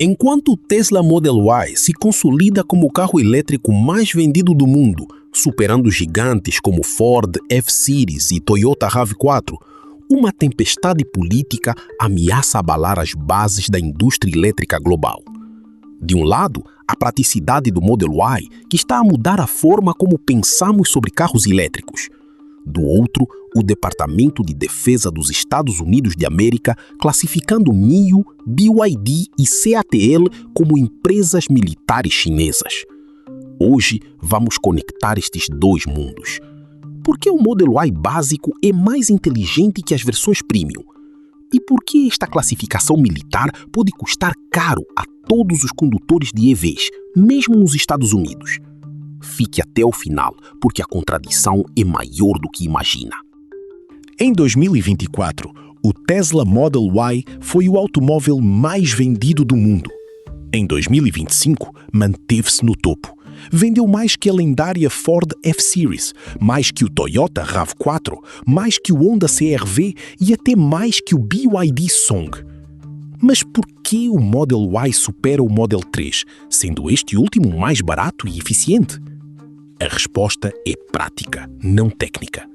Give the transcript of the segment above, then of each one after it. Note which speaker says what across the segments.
Speaker 1: Enquanto o Tesla Model Y se consolida como o carro elétrico mais vendido do mundo, superando gigantes como Ford F-Series e Toyota RAV4, uma tempestade política ameaça abalar as bases da indústria elétrica global. De um lado, a praticidade do Model Y, que está a mudar a forma como pensamos sobre carros elétricos. Do outro, o Departamento de Defesa dos Estados Unidos de América classificando NIO, BYD e CATL como empresas militares chinesas. Hoje, vamos conectar estes dois mundos. Por que o Model Y básico é mais inteligente que as versões premium? E por que esta classificação militar pode custar caro a todos os condutores de EVs, mesmo nos Estados Unidos? Fique até o final, porque a contradição é maior do que imagina.
Speaker 2: Em 2024, o Tesla Model Y foi o automóvel mais vendido do mundo. Em 2025, manteve-se no topo. Vendeu mais que a lendária Ford F-Series, mais que o Toyota RAV4, mais que o Honda CR-V e até mais que o BYD Song. Mas por que o Model Y supera o Model 3, sendo este último mais barato e eficiente? A resposta é prática, não técnica.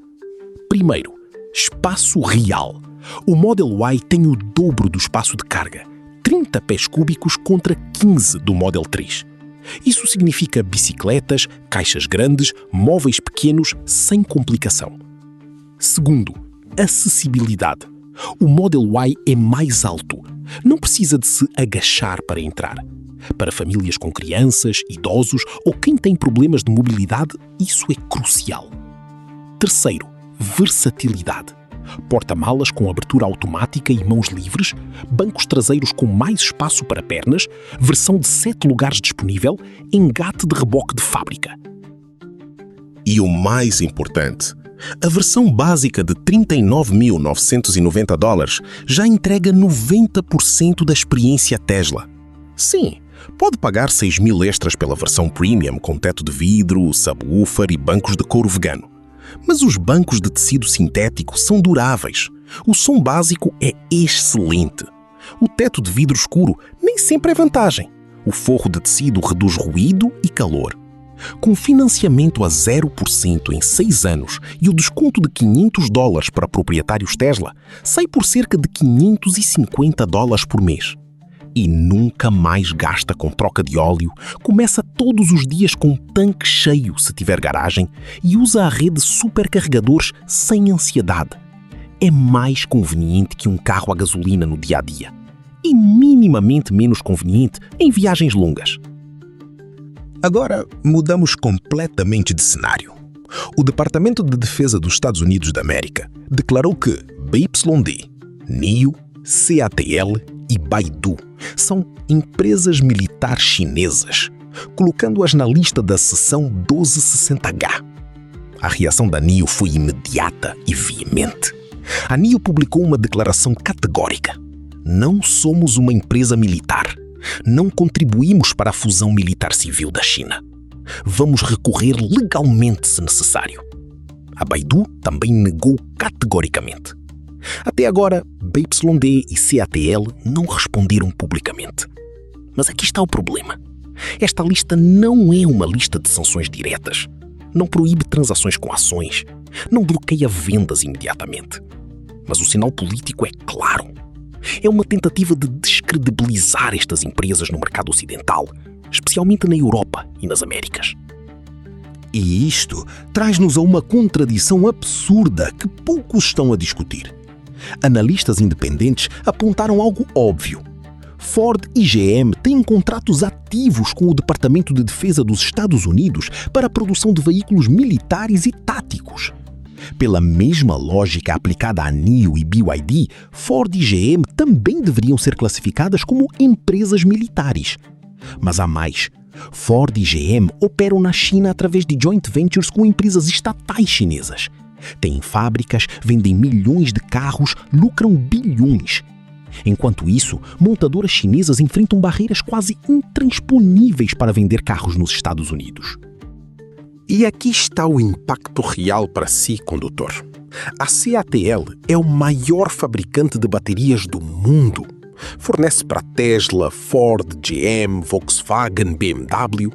Speaker 2: Primeiro, espaço real. O Model Y tem o dobro do espaço de carga, 30 pés cúbicos contra 15 do Model 3. Isso significa bicicletas, caixas grandes, móveis pequenos, sem complicação. Segundo, acessibilidade. O Model Y é mais alto. Não precisa de se agachar para entrar. Para famílias com crianças, idosos ou quem tem problemas de mobilidade, isso é crucial. Terceiro, versatilidade. Porta-malas com abertura automática e mãos livres, bancos traseiros com mais espaço para pernas, versão de 7 lugares disponível, engate de reboque de fábrica.
Speaker 1: E o mais importante, a versão básica de $39.990 já entrega 90% da experiência Tesla. Sim, pode pagar 6.000 extras pela versão Premium com teto de vidro, subwoofer e bancos de couro vegano. Mas os bancos de tecido sintético são duráveis. O som básico é excelente. O teto de vidro escuro nem sempre é vantagem. O forro de tecido reduz ruído e calor. Com financiamento a 0% em 6 anos e o desconto de $500 para proprietários Tesla, sai por cerca de $550 por mês. E nunca mais gasta com troca de óleo, começa todos os dias com tanque cheio se tiver garagem e usa a rede supercarregadores sem ansiedade. É mais conveniente que um carro a gasolina no dia-a-dia e minimamente menos conveniente em viagens longas.
Speaker 2: Agora, mudamos completamente de cenário. O Departamento de Defesa dos Estados Unidos da América declarou que BYD, NIO, CATL e Baidu são empresas militares chinesas, colocando-as na lista da seção 1260H. A reação da NIO foi imediata e veemente. A NIO publicou uma declaração categórica. Não somos uma empresa militar. Não contribuímos para a fusão militar-civil da China. Vamos recorrer legalmente se necessário. A Baidu também negou categoricamente. Até agora, BYD e CATL não responderam publicamente. Mas aqui está o problema. Esta lista não é uma lista de sanções diretas. Não proíbe transações com ações. Não bloqueia vendas imediatamente. Mas o sinal político é claro. É uma tentativa de descredibilizar estas empresas no mercado ocidental, especialmente na Europa e nas Américas.
Speaker 3: E isto traz-nos a uma contradição absurda que poucos estão a discutir. Analistas independentes apontaram algo óbvio. Ford e GM têm contratos ativos com o Departamento de Defesa dos Estados Unidos para a produção de veículos militares e táticos. Pela mesma lógica aplicada a NIO e BYD, Ford e GM também deveriam ser classificadas como empresas militares. Mas há mais. Ford e GM operam na China através de joint ventures com empresas estatais chinesas. Têm fábricas, vendem milhões de carros, lucram bilhões. Enquanto isso, montadoras chinesas enfrentam barreiras quase intransponíveis para vender carros nos Estados Unidos.
Speaker 1: E aqui está o impacto real para si, condutor. A CATL é o maior fabricante de baterias do mundo. Fornece para Tesla, Ford, GM, Volkswagen, BMW.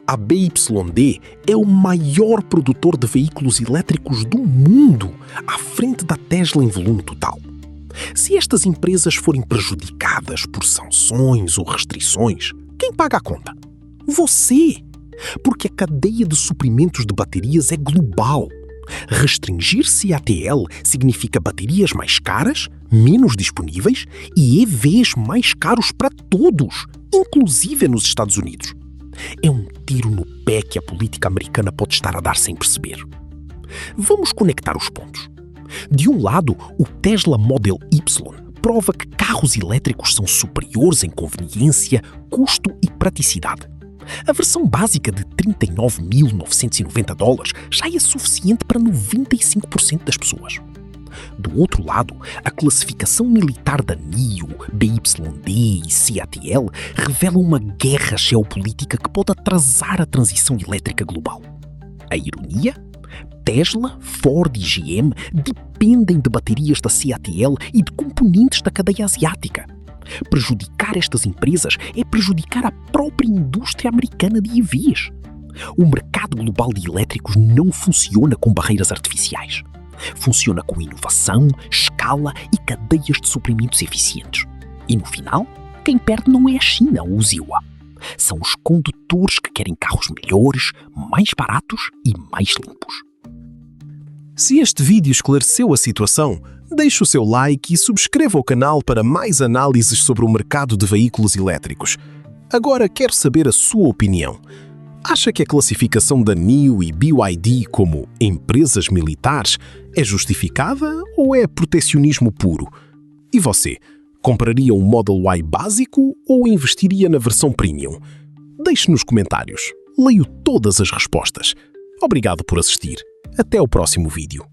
Speaker 1: A BYD é o maior produtor de veículos elétricos do mundo, à frente da Tesla em volume total. Se estas empresas forem prejudicadas por sanções ou restrições, quem paga a conta? Você! Porque a cadeia de suprimentos de baterias é global. Restringir CATL significa baterias mais caras, menos disponíveis e EVs mais caros para todos, inclusive nos Estados Unidos. É um tiro no pé que a política americana pode estar a dar sem perceber. Vamos conectar os pontos. De um lado, o Tesla Model Y prova que carros elétricos são superiores em conveniência, custo e praticidade. A versão básica de $39.990 já é suficiente para 95% das pessoas. Do outro lado, a classificação militar da NIO, BYD e CATL revela uma guerra geopolítica que pode atrasar a transição elétrica global. A ironia? Tesla, Ford e GM dependem de baterias da CATL e de componentes da cadeia asiática. Prejudicar estas empresas é prejudicar a própria indústria americana de EVs. O mercado global de elétricos não funciona com barreiras artificiais. Funciona com inovação, escala e cadeias de suprimentos eficientes. E no final, quem perde não é a China ou os IWA. São os condutores que querem carros melhores, mais baratos e mais limpos.
Speaker 2: Se este vídeo esclareceu a situação, deixe o seu like e subscreva o canal para mais análises sobre o mercado de veículos elétricos. Agora quero saber a sua opinião. Acha que a classificação da NIO e BYD como empresas militares é justificada ou é protecionismo puro? E você, compraria um Model Y básico ou investiria na versão Premium? Deixe nos comentários. Leio todas as respostas. Obrigado por assistir. Até o próximo vídeo.